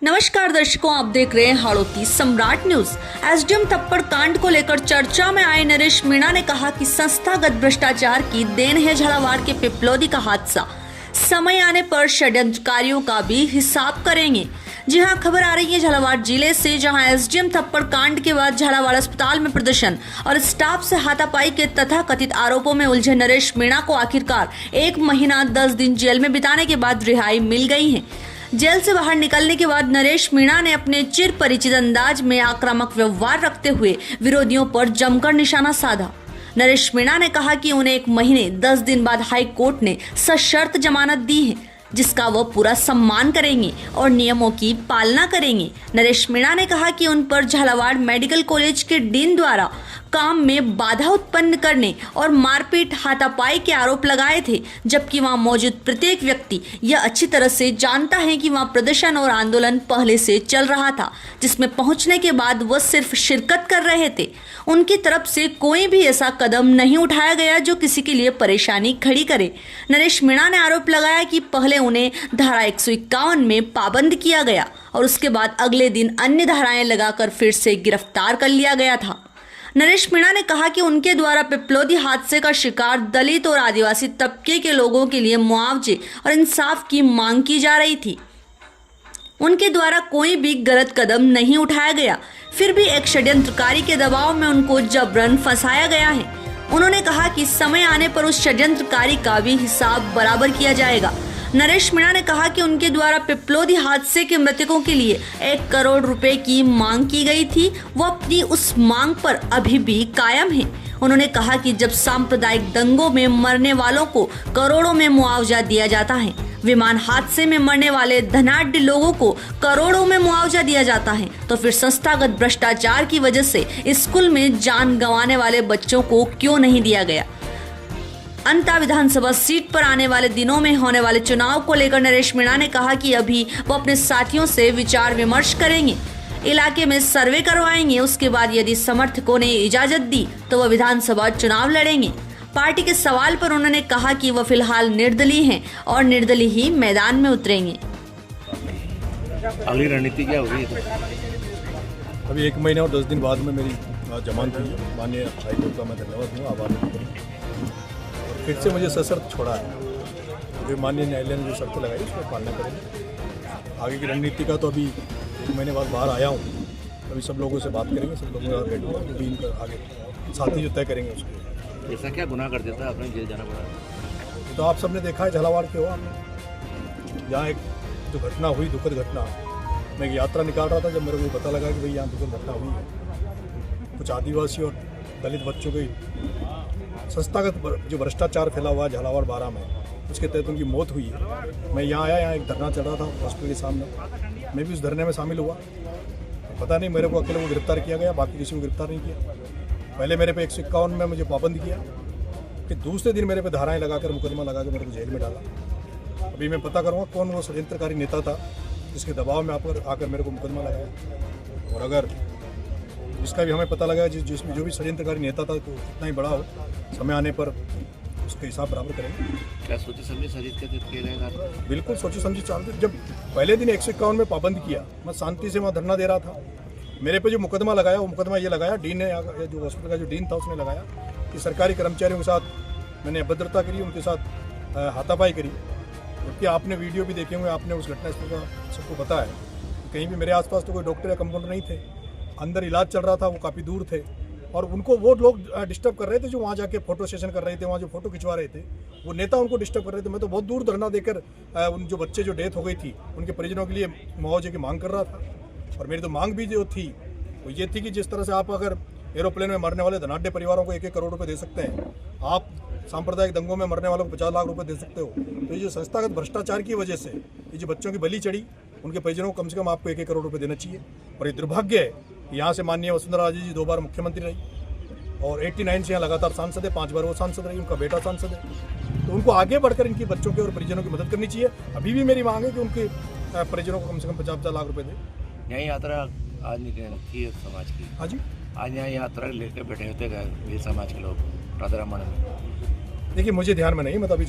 नमस्कार दर्शकों, आप देख रहे हैं हाड़ौती सम्राट न्यूज। एसडीएम थप्पड़ कांड को लेकर चर्चा में आए नरेश मीणा ने कहा कि संस्थागत भ्रष्टाचार की देन है झालावाड़ के पिपलौदी का हादसा। समय आने पर षड्यंत्रकारियों का भी हिसाब करेंगे। जी हां, खबर आ रही है झालावाड़ जिले से, जहां एसडीएम थप्पड़ कांड के बाद झालावाड़ अस्पताल में प्रदर्शन और स्टाफ से हाथापाई के तथाकथित आरोपों में उलझे नरेश मीणा को आखिरकार 1 महीना 10 दिन जेल में बिताने के बाद रिहाई मिल गई है। जेल से बाहर निकलने के बाद नरेश मीणा ने अपने चिर परिचित अंदाज में आक्रामक व्यवहार रखते हुए विरोधियों पर जमकर निशाना साधा। नरेश मीणा ने कहा कि उन्हें 1 महीने 10 दिन बाद हाई कोर्ट ने सशर्त जमानत दी है, जिसका वह पूरा सम्मान करेंगे और नियमों की पालना करेंगे। नरेश मीणा ने कहा कि उन पर झालावाड़ मेडिकल कॉलेज के डीन द्वारा काम में बाधा उत्पन्न करने और मारपीट हाथापाई के आरोप लगाए थे, जबकि वहां मौजूद प्रत्येक व्यक्ति यह अच्छी तरह से जानता है कि वहां प्रदर्शन और आंदोलन पहले से चल रहा था, जिसमें पहुंचने के बाद वह सिर्फ शिरकत कर रहे थे। उनकी तरफ से कोई भी ऐसा कदम नहीं उठाया गया जो किसी के लिए परेशानी खड़ी करे। नरेश मीणा ने आरोप लगाया कि पहले उन्हें धारा 151 में पाबंद किया गया और उसके बाद अगले दिन अन्य धाराएं लगाकर फिर से गिरफ्तार कर लिया गया था। नरेश मीणा ने कहा कि उनके द्वारा पिपलौदी हादसे का शिकार दलित और आदिवासी तबके के लोगों के लिए मुआवजे और इंसाफ की मांग की जा रही थी। उनके द्वारा कोई भी गलत कदम नहीं उठाया गया, फिर भी एक षड्यंत्रकारी के दबाव में उनको जबरन फंसाया गया है। उन्होंने कहा कि समय आने पर उस षड्यंत्रकारी का भी हिसाब बराबर किया जाएगा। नरेश मीणा ने कहा कि उनके द्वारा पिपलौदी हादसे के मृतकों के लिए 1 करोड़ रुपए की मांग की गई थी, वो अपनी उस मांग पर अभी भी कायम है। उन्होंने कहा कि जब सांप्रदायिक दंगों में मरने वालों को करोड़ों में मुआवजा दिया जाता है, विमान हादसे में मरने वाले धनाढ्य लोगों को करोड़ों में मुआवजा दिया जाता है, तो फिर संस्थागत भ्रष्टाचार की वजह से स्कूल में जान गंवाने वाले बच्चों को क्यों नहीं दिया गया। अंता विधानसभा सीट पर आने वाले दिनों में होने वाले चुनाव को लेकर नरेश मीणा ने कहा कि अभी वो अपने साथियों से विचार विमर्श करेंगे, इलाके में सर्वे करवाएंगे, उसके बाद यदि समर्थकों ने इजाजत दी तो वह विधानसभा चुनाव लड़ेंगे। पार्टी के सवाल पर उन्होंने कहा कि वह फिलहाल निर्दलीय हैं और निर्दलीय ही मैदान में उतरेंगे। अगली रणनीति क्या होगी? अभी 1 महीने और 10 दिन बाद में मेरी जमानत हुई है। माननीय हाईकोर्ट का मैं धन्यवाद दूँ, आभार। फिर से मुझे सशर्त छोड़ा है। जो माननीय न्यायालय ने जो शर्त लगाई उसको पालना करेंगे। आगे की रणनीति का तो अभी 1 महीने बाद बाहर आया हूँ, अभी सब लोगों से बात करेंगे, सब लोगों के साथ बैठूँगा, जो भी इनका आगे साथी जो तय करेंगे उसको। ऐसा क्या गुनाह कर देता है आपने जेल जाना पड़ा? तो आप सबने देखा है, झालावाड़ के हो आपने, यहाँ एक जो घटना हुई, दुखद घटना। मैं एक यात्रा निकाल रहा था, जब मेरे को पता लगा कि भाई यहाँ दुखद घटना हुई है। कुछ आदिवासी और दलित बच्चों की संस्थागत जो भ्रष्टाचार फैला हुआ है झालावाड़ 12 में, उसके तहत उनकी मौत हुई है। मैं यहाँ आया, यहाँ एक धरना चल रहा था हॉस्पिटल के सामने, मैं भी उस धरने में शामिल हुआ। पता नहीं मेरे को अकेले को गिरफ्तार किया गया, बाकी किसी को गिरफ्तार नहीं किया। पहले मेरे पे 151 में मुझे पाबंद किया, फिर दूसरे दिन मेरे पे धाराएं लगाकर मुकदमा लगा के मेरे को जेल में डाला। अभी मैं पता करूँगा कौन वो षड्यंत्रकारी नेता था जिसके दबाव में आकर मेरे को मुकदमा लगाया, और अगर इसका भी हमें पता लगा जिसमें जो भी षड्यंत्रकारी नेता था तो कितना ही बड़ा हो, समय आने पर उसका हिसाब बराबर करेंगे। क्या सोचे समझे साजिश किया जाएगा? बिल्कुल सोचे समझे चालते। जब पहले दिन 151 में पाबंद किया, मैं शांति से वहाँ धरना दे रहा था। मेरे पे जो मुकदमा लगाया, वो मुकदमा ये लगाया डीन ने, जो हॉस्पिटल का जो डीन था उसने लगाया कि सरकारी कर्मचारियों के साथ मैंने अभद्रता करी, उनके साथ हाथापाई करी। जबकि आपने वीडियो भी देखे होंगे, आपने उस घटनास्थल का सबको पता है। कहीं भी मेरे आसपास तो कोई डॉक्टर या कंपाउंडर नहीं थे, अंदर इलाज चल रहा था, वो काफ़ी दूर थे, और उनको वो लोग डिस्टर्ब कर रहे थे जो वहाँ जाके फोटो सेशन कर रहे थे, वहाँ जो फोटो खिंचवा रहे थे, वो नेता उनको डिस्टर्ब कर रहे थे। मैं तो बहुत दूर धरना देकर उन जो बच्चे जो डेथ हो गई थी उनके परिजनों के लिए मुआवजे की मांग कर रहा था। और मेरी तो मांग भी जो थी वो ये थी कि जिस तरह से आप अगर एरोप्लेन में मरने वाले धनाढ्य परिवारों को 1-1 करोड़ रुपये दे सकते हैं, आप सांप्रदायिक दंगों में मरने वालों को 50 लाख रुपये दे सकते हो, तो ये जो संस्थागत भ्रष्टाचार की वजह से ये जो बच्चों की बलि चढ़ी, उनके परिजनों को कम से कम आपको 1-1 करोड़ रुपये देना चाहिए। और ये दुर्भाग्य है कि यहाँ से माननीय वसुंधरा राजे जी 2 बार मुख्यमंत्री रही और 89 से यहाँ लगातार सांसद है, 5 बार वो सांसद रही, उनका बेटा सांसद है। तो उनको आगे बढ़कर इनकी बच्चों के और परिजनों की मदद करनी चाहिए। अभी भी मेरी मांग है कि उनके परिजनों को कम से कम 50 लाख रुपये दें। यही यात्रा आज निकलने लगती है समाज की। हाँ जी, आज यहाँ यात्रा लेकर बैठे होते हैं समाज के लोग राधा रमन में। देखिए मुझे ध्यान में नहीं, मतलब अभी